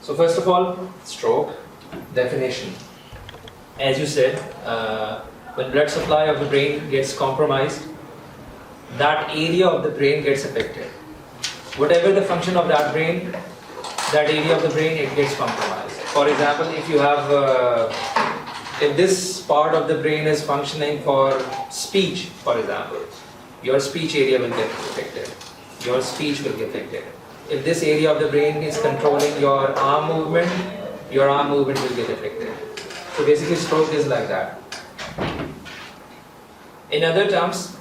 So first of all, stroke definition. As you said, when blood supply of the brain gets compromised, that area of the brain gets affected. Whatever the function of that brain, that area of the brain, it gets compromised. For example, if you have, if this part of the brain is functioning for speech, for example, your speech area will get affected. Your speech will get affected. If this area of the brain is controlling your arm movement will get affected. So basically stroke is like that. In other terms,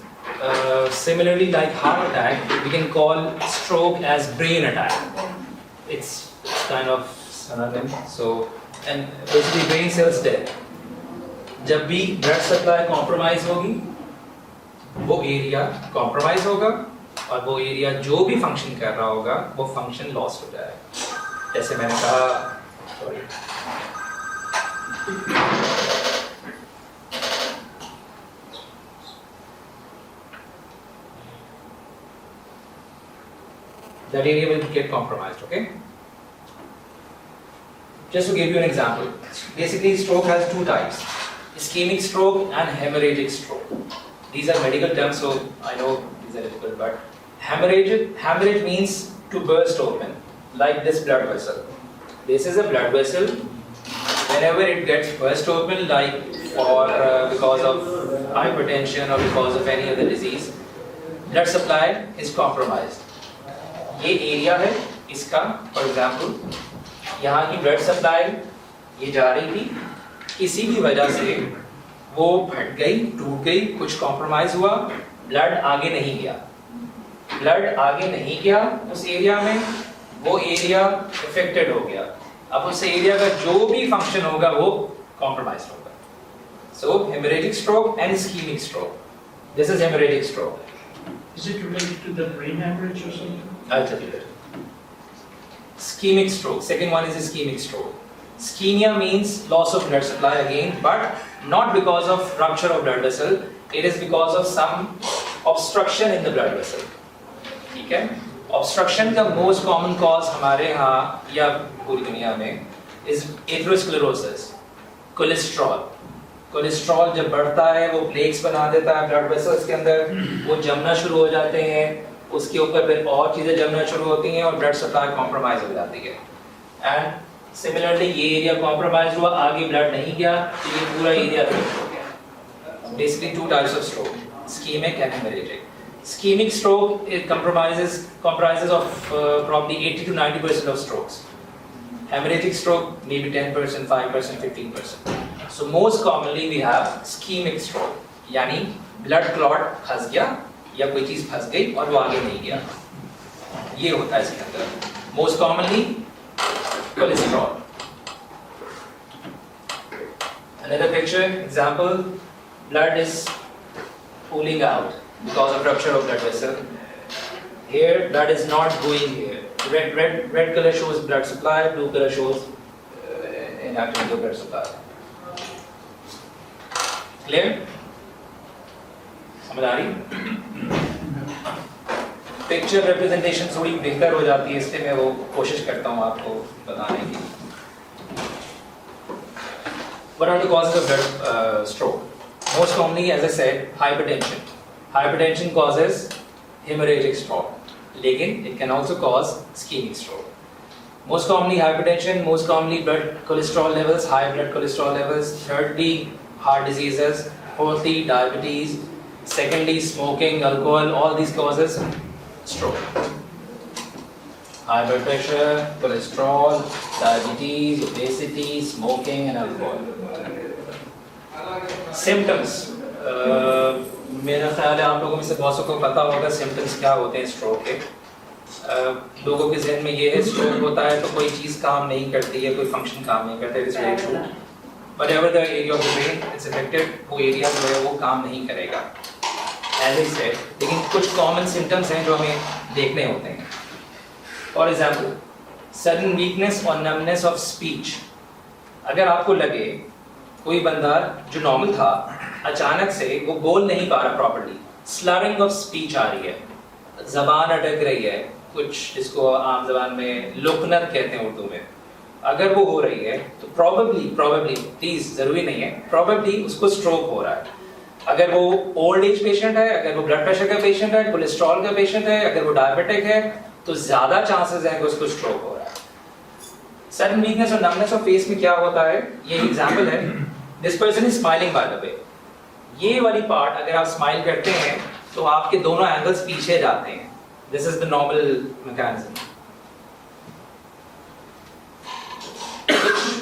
similarly like heart attack, we can call stroke as brain attack. It's kind of synonym. So, and basically brain cells dead. जब भी blood supply compromise होगी, वो area compromise होगा और वो area जो भी function कर रहा होगा वो फंक्शन लॉस हो जाएगा. जैसे मैंने कहा, sorry, that area will get compromised. Okay, just to give you an example, basically stroke has two types: ischemic stroke and hemorrhagic stroke. These are medical terms, so I know these are difficult, but hemorrhage means to burst open, like this blood vessel. This is a blood vessel. Whenever it gets burst open, like for because of hypertension or because of any other disease, blood supply is compromised. ये area है इसका, for example, यहाँ की blood supply ये जा रही थी, किसी भी वजह से वो फट गई, टूट गई, कुछ compromise हुआ, blood आगे नहीं गया. ब्लड आगे नहीं गया उस एरिया में, वो एरिया अफेक्टेड हो गया. अब उस एरिया का जो भी फंक्शन होगा वो कॉम्प्रोमाइज होगा. So haemorrhagic stroke and ischemic stroke. This is haemorrhagic stroke. Is it related to the brain hemorrhage or something? I'll tell you that. Ischemic stroke. Second one is ischemic stroke. Ischemia means loss of blood supply again, but not because of rupture of blood vessel. It is because of some obstruction in the blood vessel. ठीक है. Obstruction का most common cause हमारे यहाँ या पूरी दुनिया में is atherosclerosis. Cholesterol जब बढ़ता है वो प्लेक्स बना देता है ब्लड वेसल्स के अंदर, वो जमना शुरू हो जाते हैं, उसके ऊपर फिर और चीज़ें जमना शुरू होती हैं और ब्लड सप्लाई कॉम्प्रोमाइज हो जाती है. एंड सिमिलरली ये एरिया कॉम्प्रोमाइज हुआ, आगे ब्लड नहीं गया तो ये पूरा एरिया अफेक्ट हो गया. Basically to types of stroke, ischaemic and haemorrhagic. Ischemic stroke, it comprises of probably 80 to 90% of strokes. Hemorrhagic stroke maybe 10%, 5%, 15%. So most commonly we have ischemic stroke, यानी blood clot फंस गया या कोई चीज फंस गई और वो आगे नहीं गया, ये होता है इसके अंदर. Most commonly cholesterol. Another picture example, blood is pooling out because of rupture of blood vessel. Here blood is not going here. Red color shows blood supply, blue color shows inactivity of blood supply. Clear? समझ आ रही? Picture representation थोड़ी बेहतर हो जाती है, इसलिए मैं वो कोशिश करता हूँ आपको बताने की. What are the causes of blood stroke? Most commonly, as I said, hypertension. Hypertension causes hemorrhagic stroke, लेकिन it can also cause ischemic stroke. Most commonly hypertension, most commonly blood cholesterol levels, high blood cholesterol levels. Thirdly, heart diseases. Fourthly, diabetes. Secondly, smoking, alcohol. All these causes stroke. High blood pressure, cholesterol, diabetes, obesity, smoking, and alcohol. Symptoms. मेरा ख्याल है आप लोगों में से बहुत को पता होगा सिम्टम्स क्या होते हैं स्ट्रोक के. लोगों के जहन में ये है स्ट्रोक होता है तो कोई चीज़ काम नहीं करती है, कोई फंक्शन काम नहीं करता है. It's very true. Whatever the area of the brain it's affected, वो एरिया जो है वो काम नहीं करेगा एज आई सेड. लेकिन कुछ कॉमन सिम्टम्स हैं जो हमें देखने होते हैं. फॉर एग्जाम्पल, सडन वीकनेस और नमनेस ऑफ स्पीच. अगर आपको लगे कोई बंदा जो नॉर्मल था अचानक से वो बोल नहीं पा रहा प्रॉपर्ली, स्लरिंग ऑफ स्पीच आ रही है, जबान अटक रही है, कुछ जिसको आम जबान में लुकनत कहते हैं उर्दू में, अगर वो हो रही है तो probably प्लीज जरूरी नहीं है, probably उसको स्ट्रोक हो रहा है। अगर वो ओल्ड एज पेशेंट है, अगर वो ब्लड प्रेशर का पेशेंट है, कोलेस्ट्रॉल का पेशेंट है, अगर वो डायबिटिक है, तो ज्यादा चांसेस हैं कि उसको स्ट्रोक हो रहा है। सडन वीकनेस और नमनेस ऑफ फेस में क्या होता है, ये एग्जांपल है। This person is smiling by the way. ये वाली पार्ट अगर आप स्माइल करते हैं तो आपके दोनों एंगल्स पीछे जाते हैं। This is the normal mechanism.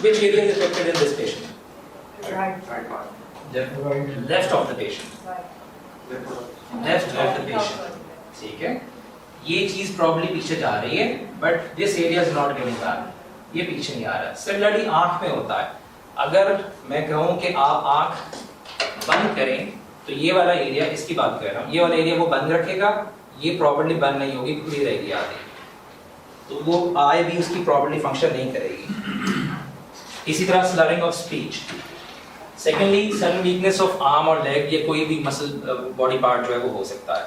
Which area is affected in this patient? Right. Left of the patient. Left of the patient. ठीक है, ये चीज प्रॉब्ली पीछे जा रही है, but this area is not getting back, ये पीछे नहीं आ रहा है। सिमिलरली आंख में होता है, अगर मैं कहूँ कि आप आंख बंद करें तो ये वाला एरिया, इसकी बात कर रहा हूँ, ये वाला एरिया वो बंद रखेगा, ये प्रॉब्ली बंद नहीं होगी, खुली रहेगी आधी, तो वो आई भी उसकी प्रॉब्ली फंक्शन नहीं करेगी। इसी तरह slurring of speech. Secondly sudden weakness of arm और लेग, ये कोई भी मसल बॉडी पार्ट जो है वो हो सकता है।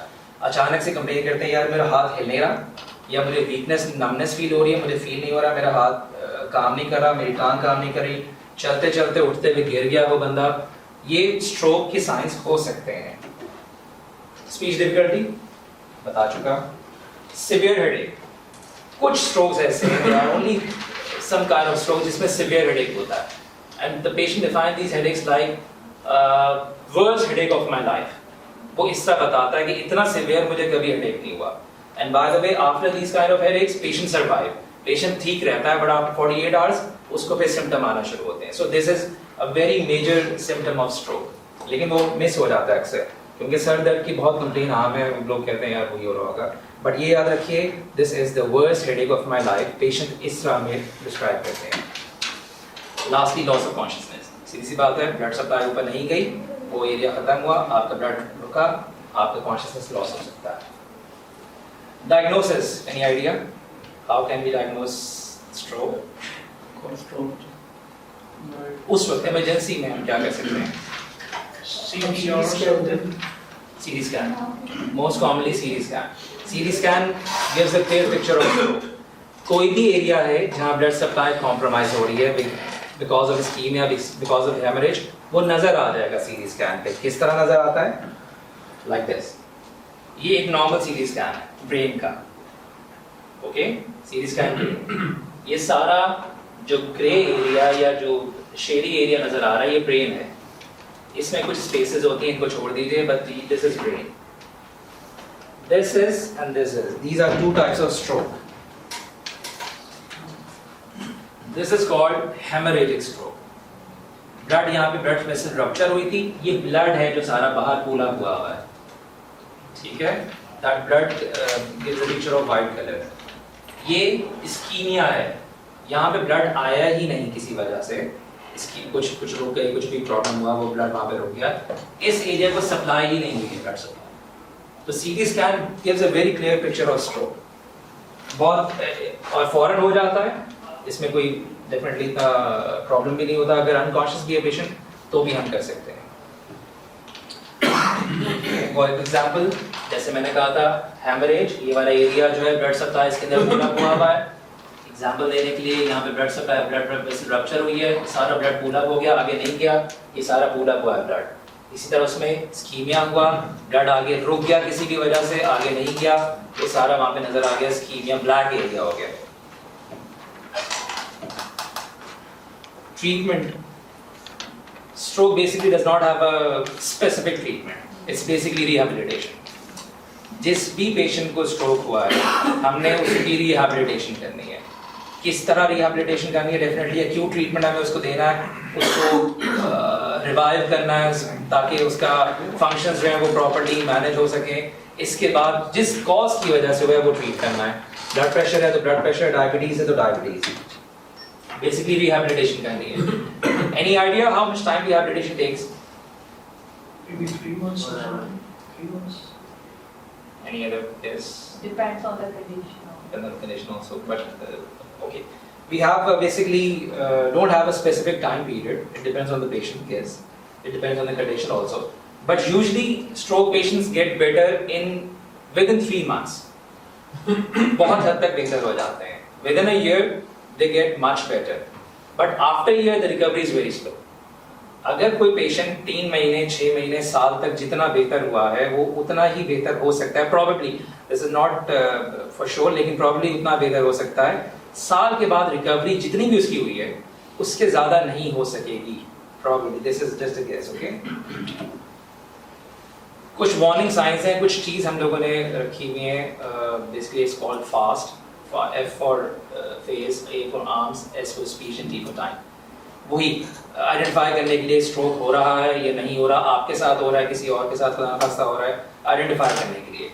अचानक से कंप्लेन करते हैं यार मेरा हाथ हिल नहीं रहा, या मुझे वीकनेस नमनेस फील हो रही है, मुझे फील नहीं हो रहा, मेरा हाथ काम नहीं कर रहा, मेरी टांग काम नहीं कर रही, चलते चलते उठते हुए गिर गया वो बंदा, ये स्ट्रोक के साइंस हो सकते हैं। स्पीच डिफिकल्टी बता चुका। सिवियर हेडेक, कुछ स्ट्रोक्स ऐसे हैं, only some kind of stroke जिसमें severe headache होता है, and the patient define these headaches like worst headache of my life। वो इस तरह बताता है कि इतना severe मुझे कभी headache नहीं हुआ। And by the way, after these kind of headaches, patient survive, patient ठीक रहता है, but after 48 hours उसको फिर symptom आना शुरू होते हैं। So this is a very major symptom of stroke। लेकिन वो मिस हो जाता है अक्सर, क्योंकि सर दर्द की बहुत कंप्लेन आम है, लोग कहते हैं यार वही हो रहा होगा, बट ये याद रखिए, this is the worst headache of my life, patient इस तरह में डिस्क्राइब करते हैं। लास्टली लॉस ऑफ कॉन्शियसनेस, सीधी सी बात है, ब्लड सप्लाई ऊपर नहीं गई, वो एरिया खत्म हुआ, आपका ब्लड रुका, आपका कॉन्शियसनेस लॉस हो सकता है। Diagnosis, any idea how can we diagnose stroke? उस वक्त इमरजेंसी में हम क्या कर सकते हैं? CT scan, most commonly CT scan. CT scan gives a clear picture of stroke. कोई भी एरिया है जहाँ ब्लड सप्लाई कॉम्प्रोमाइज हो रही है because of ischaemia, because of haemorrhage, वो नजर आ जाएगा CT स्कैन पे। किस तरह नजर आता है? Like this. ये एक नॉर्मल CT स्कैन है ब्रेन का, ओके? CT स्कैन, ये सारा जो ग्रे एरिया या जो शेडी एरिया नजर आ रहा है, ये ब्रेन है। इसमें कुछ स्पेसेस होती हैं, इनको छोड़ दीजिए, but this is brain, this is and this is, these are two types of stroke. This is called haemorrhagic stroke. Blood, यहाँ पे ब्लड वेसल रप्चर हुई थी, ये ब्लड है जो सारा बाहर पूला हुआ है, ठीक है? That blood gives a picture of white colour. ये इस्कीमिया है, यहाँ पे ब्लड आया ही नहीं किसी वजह से, इसकी कुछ रुक गई, कुछ भी प्रॉब्लम हुआ, वो ब्लड वहाँ पे रुक गया, इस एरिया को सप्लाई ही नहीं हुई है ब्लड सप्लाई। तो CT scan gives a very clear picture of stroke, बहुत, और फौरन हो जाता है, इसमें कोई डेफिनेटली प्रॉब्लम भी नहीं होता। अगर अनकॉन्शियस भी है पेशेंट तो भी हम कर सकते हैं। फॉर एग्जांपल, जैसे मैंने कहा था हेमरेज, ये वाला एरिया जो है ब्लड सप्लाई इसके अंदर पूरा हुआ है। एग्जाम्पल देने के लिए, यहाँ पे blood supply, blood vessel rupture हुई है, सारा ब्लड पूल अप हो गया, आगे नहीं गया, ये सारा पूल अप हुआ है ब्लड। इसी तरह उसमें इस्कीमिया हुआ, ब्लड आगे रुक गया किसी की वजह से, आगे नहीं गया, ये सारा वहाँ पे नजर आ गया, इस्कीमिया, ब्लैक एरिया हो गया। Treatment, stroke basically does not have a specific treatment, it's basically rehabilitation। जिस भी पेशेंट को स्ट्रोक हुआ है, हमने उसकी रिहैबिलिटेशन करनी है। किस तरह रिहैबिलिटेशन करनी है? डेफिनेटली एक्यूट ट्रीटमेंट हमें उसको देना है, उसको रिवाइव करना है ताकि उसका फंक्शंस जो हैं वो प्रॉपर्ली मैनेज हो सके। इसके बाद जिस कॉज की वजह से हुआ है वो ट्रीट करना है। ब्लड प्रेशर है तो ब्लड प्रेशर, डायबिटीज है तो डायबिटीज, बेसिकली रिहैबिलिटेशन करनी है। Any idea how much time rehabilitation takes? Maybe 3 months or something. 3 months. Any other guess? Depends on the condition. Another condition also, but okay. We have basically don't have a specific time period. It depends on the patient case. It depends on the condition also. But usually stroke patients get better within 3 months. बहुत हद तक बेहतर हो जाते हैं। Within a year, they get much better. But after a year, the recovery is very slow. अगर कोई patient 3 महीने 6 महीने साल तक जितना बेहतर हुआ है वो उतना ही बेहतर हो सकता है, probably this is not for sure, लेकिन probably उतना बेहतर हो सकता है। साल के बाद रिकवरी जितनी भी उसकी हुई है उसके ज़्यादा नहीं हो सकेगी, probably this is just a guess, okay? कुछ वार्निंग साइंस हैं, कुछ चीज़ हम लोगों ने रखी हुई है, basically it's called fast, F for face, A for arms, S for speech and T for time. वही आइडेंटिफाई करने के लिए स्ट्रोक हो रहा है या नहीं हो रहा, आपके साथ हो रहा है, किसी और के साथ खासा हो रहा है, आइडेंटिफाई करने के लिए।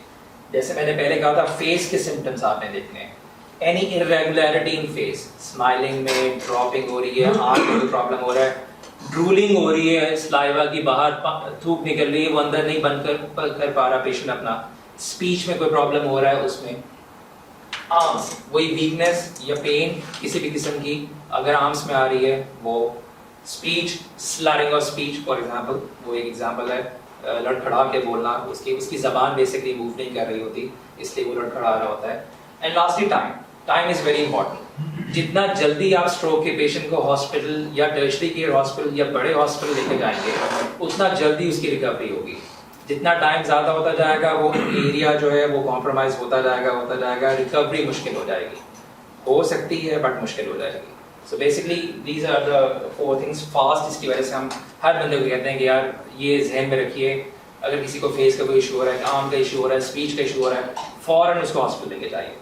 जैसे मैंने पहले कहा था, फेस के सिम्टम्स आपने देखने हैं, एनी इरेगुलरिटी इन फेस, स्माइलिंग में ड्रॉपिंग हो रही है, आंख में कोई प्रॉब्लम हो रहा है, ड्रूलिंग हो रही है, स्लाइवा की बाहर थूक निकल रही है, वो अंदर नहीं बंद कर पा रहा पेशेंट अपना, स्पीच में कोई प्रॉब्लम हो रहा है उसमें, आर्म्स वही वीकनेस या पेन किसी भी किस्म की अगर आर्म्स में आ रही है, वो speech, slurring of speech for example, वो एक एग्जांपल है, लड़खड़ा के बोलना, उसकी जबान बेसिकली मूव नहीं कर रही होती इसलिए वो लड़खड़ा रहा होता है। And lastly time is very important. जितना जल्दी आप स्ट्रोक के पेशेंट को हॉस्पिटल या टर्शरी केयर हॉस्पिटल या बड़े हॉस्पिटल लेके जाएंगे उतना जल्दी उसकी रिकवरी होगी। जितना टाइम ज़्यादा होता जाएगा वो एरिया जो है वो कॉम्प्रोमाइज होता जाएगा, रिकवरी मुश्किल हो जाएगी, हो सकती है बट मुश्किल हो जाएगी। So basically these are the 4 things fast, जिसकी वजह से हम हर बंदे को कहते हैं कि यार ये जहन में रखिए, अगर किसी को फेस का कोई इशू हो रहा है, आर्म का इशू हो रहा है, स्पीच का इशू हो रहा है, फौरन उसको हॉस्पिटल लेके जाइए।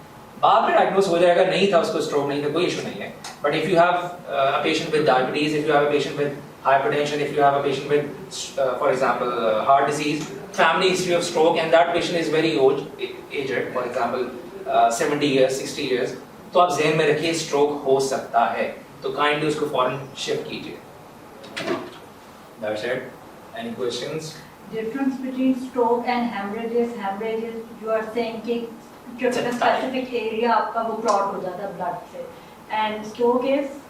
बाद में डायग्नोस हो जाएगा, नहीं था उसको स्ट्रोक नहीं था, कोई इशू नहीं है। But if you have a patient with diabetes, if you have a patient with hypertension, if you have a patient with, for example, heart disease, family history of stroke, and that patient is very old, aged, for example, 70 years, 60 years, तो आप ज़हन में रखिए stroke हो सकता है, तो kindly उसको फौरन शिफ्ट कीजिए। That's it. Any questions? Difference between stroke and hemorrhages. Hemorrhages, you are saying कि जो It's a specific area आपका वो clot हो जाता है blood से, and stroke is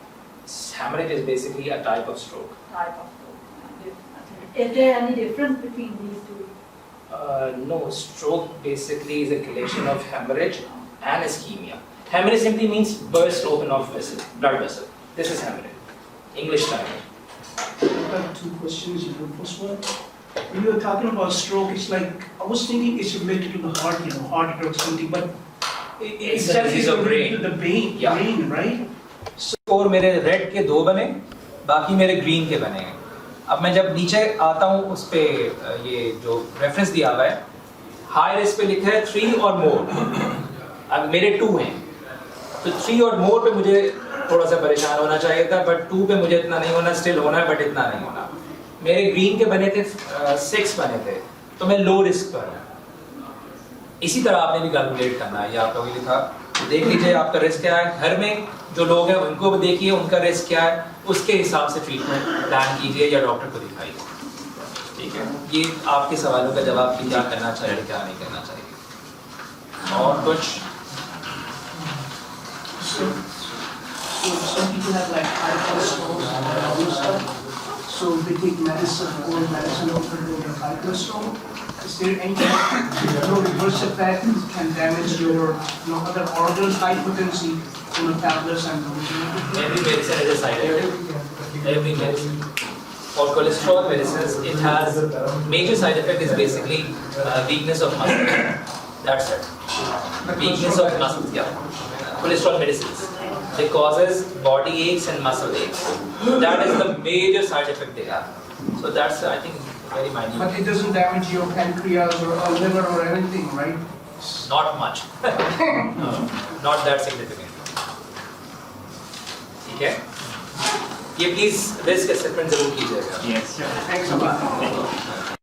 Hemorrhage is basically a type of stroke. type of stroke. Is there any difference between these two? No, stroke basically is a collection of hemorrhage and ischemia. Hemorrhage simply means burst open of vessel, blood vessel. This is hemorrhage, English term. I have 2 questions. The first one, when you were talking about stroke, it's like, I was thinking it's related to the heart, heart attack or something, but It's a disease of brain. To the brain, Yeah. brain, right? और मेरे red के 2 बने, बाकी मेरे green के बने हैं। अब मैं जब नीचे आता हूँ उस पे ये जो रेफरेंस दिया हुआ है, हाई रिस्क पे लिखा है 3 और मोर। अब मेरे 2 हैं, तो 3 और मोर पे मुझे थोड़ा सा परेशान होना चाहिए था, बट 2 पे मुझे इतना नहीं होना, स्टिल होना है बट इतना नहीं होना। मेरे ग्रीन के बने थे 6 बने थे, तो मैं लो रिस्क पर हूँ। इसी तरह आपने भी कैलकुलेट करना है, ये आपका भी लिखा, तो देख लीजिए आपका रिस्क क्या है। घर में जो लोग हैं उनको भी देखिए उनका रिस्क क्या है, उसके हिसाब से ट्रीटमेंट प्लान कीजिए या डॉक्टर को दिखाइए। ठीक है, ये आपके सवालों का जवाब कि क्या करना चाहिए क्या नहीं करना चाहिए। और कुछ So some people have like high cholesterol and other stuff. So they take medicine or medicine to control their high cholesterol. Is there any reverse effect can damage your other organs, hypertension, tablets and every medicine has a side effect. Every medicine. For cholesterol medicines, it has major side effect is basically weakness of muscle. That's it. Weakness of muscles. Yeah. Cholesterol medicines. It causes body aches and muscle aches. That is the major side effect they have. So that's I think very minute. But it doesn't damage your pancreas or liver or anything, right? Not much. No, not that significant. ठीक है? ये please risk assessment जरूर कीजिएगा। Thanks a lot.